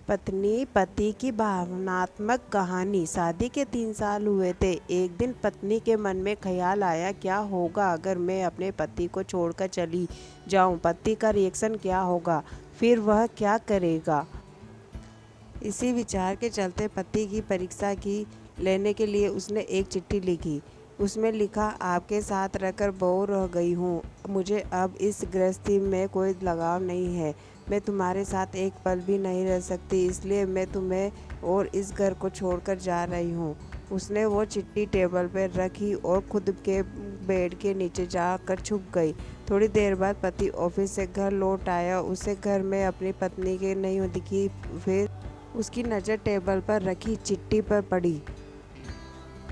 पत्नी पति की भावनात्मक कहानी। शादी के 3 साल हुए थे। एक दिन पत्नी के मन में ख्याल आया, क्या होगा अगर मैं अपने पति को छोड़कर चली जाऊं? पति का रिएक्शन क्या होगा? फिर वह क्या करेगा? इसी विचार के चलते पति की परीक्षा की लेने के लिए उसने एक चिट्ठी लिखी। उसमें लिखा, आपके साथ रहकर बोर रह गई हूँ। मुझे अब इस गृहस्थी में कोई लगाव नहीं है। मैं तुम्हारे साथ एक पल भी नहीं रह सकती, इसलिए मैं तुम्हें और इस घर को छोड़कर जा रही हूँ। उसने वो चिट्ठी टेबल पर रखी और खुद के बेड के नीचे जाकर छुप गई। थोड़ी देर बाद पति ऑफिस से घर लौट आया। उसे घर में अपनी पत्नी के नहीं दिखी। फिर उसकी नज़र टेबल पर रखी चिट्ठी पर पड़ी।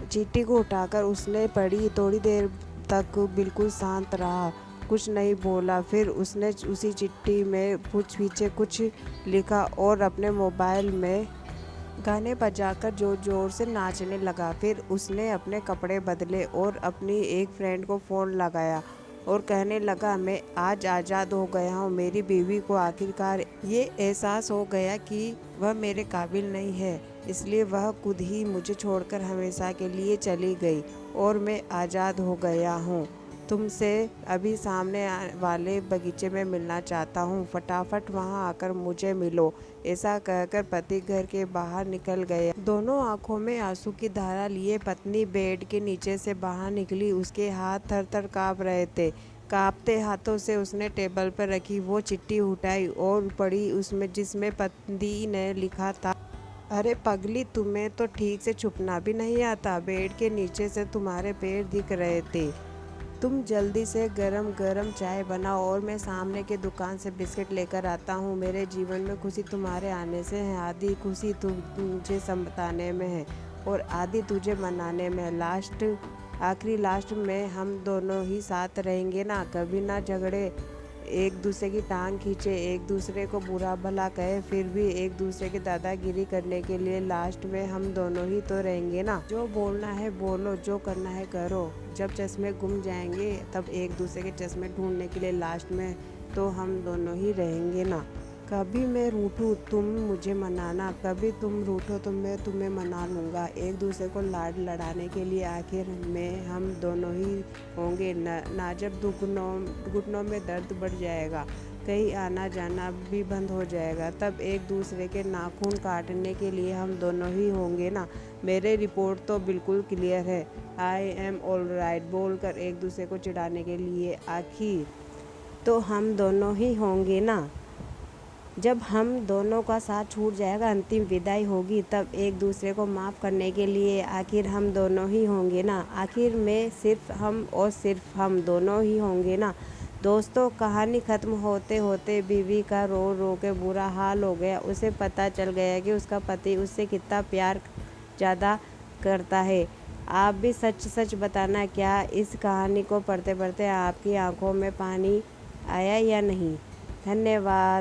चिट्ठी को उठाकर उसने पढ़ी। थोड़ी देर तक बिल्कुल शांत रहा, कुछ नहीं बोला। फिर उसने उसी चिट्ठी में कुछ पीछे कुछ लिखा और अपने मोबाइल में गाने बजाकर जोर जोर से नाचने लगा। फिर उसने अपने कपड़े बदले और अपनी एक फ्रेंड को फ़ोन लगाया और कहने लगा, मैं आज आज़ाद हो गया हूँ। मेरी बीवी को आखिरकार ये एहसास हो गया कि वह मेरे काबिल नहीं है, इसलिए वह खुद ही मुझे छोड़कर हमेशा के लिए चली गई और मैं आज़ाद हो गया हूँ। तुमसे अभी सामने वाले बगीचे में मिलना चाहता हूँ, फटाफट वहाँ आकर मुझे मिलो। ऐसा कहकर पति घर के बाहर निकल गया। दोनों आंखों में आंसू की धारा लिए पत्नी बेड के नीचे से बाहर निकली। उसके हाथ थर थर काँप रहे थे। कांपते हाथों से उसने टेबल पर रखी वो चिट्ठी उठाई और पढ़ी। उसमें जिसमें पति ने लिखा था, अरे पगली, तुम्हें तो ठीक से छुपना भी नहीं आता। बेड के नीचे से तुम्हारे पैर दिख रहे थे। तुम जल्दी से गरम गरम चाय बनाओ और मैं सामने के दुकान से बिस्किट लेकर आता हूँ। मेरे जीवन में खुशी तुम्हारे आने से है। आधी खुशी तुझे समझाने में है और आधी तुझे मनाने में है। आखिरी लास्ट में हम दोनों ही साथ रहेंगे ना, कभी ना झगड़े, एक दूसरे की टांग खींचे, एक दूसरे को बुरा भला कहे, फिर भी एक दूसरे की दादागिरी करने के लिए लास्ट में हम दोनों ही तो रहेंगे ना। जो बोलना है बोलो, जो करना है करो। जब चश्मे गुम जाएंगे तब एक दूसरे के चश्मे ढूंढने के लिए लास्ट में तो हम दोनों ही रहेंगे ना। कभी मैं रूठूं तुम मुझे मनाना, कभी तुम रूठो तो मैं तुम्हें मना लूँगा। एक दूसरे को लाड लड़ाने के लिए आखिर में हम दोनों ही होंगे ना। जब घुटनों में दर्द बढ़ जाएगा, कहीं आना जाना भी बंद हो जाएगा, तब एक दूसरे के नाखून काटने के लिए हम दोनों ही होंगे ना। मेरी रिपोर्ट तो बिल्कुल क्लियर है। आई एम ऑल राइट बोलकर एक दूसरे को चिढ़ाने के लिए आखिर तो हम दोनों ही होंगे ना। जब हम दोनों का साथ छूट जाएगा, अंतिम विदाई होगी, तब एक दूसरे को माफ़ करने के लिए आखिर हम दोनों ही होंगे ना। आखिर में सिर्फ हम और सिर्फ हम दोनों ही होंगे ना। दोस्तों, कहानी ख़त्म होते होते बीवी का रो रो के बुरा हाल हो गया। उसे पता चल गया कि उसका पति उससे कितना प्यार ज़्यादा करता है। आप भी सच सच बताना, क्या इस कहानी को पढ़ते पढ़ते आपकी आंखों में पानी आया या नहीं? धन्यवाद।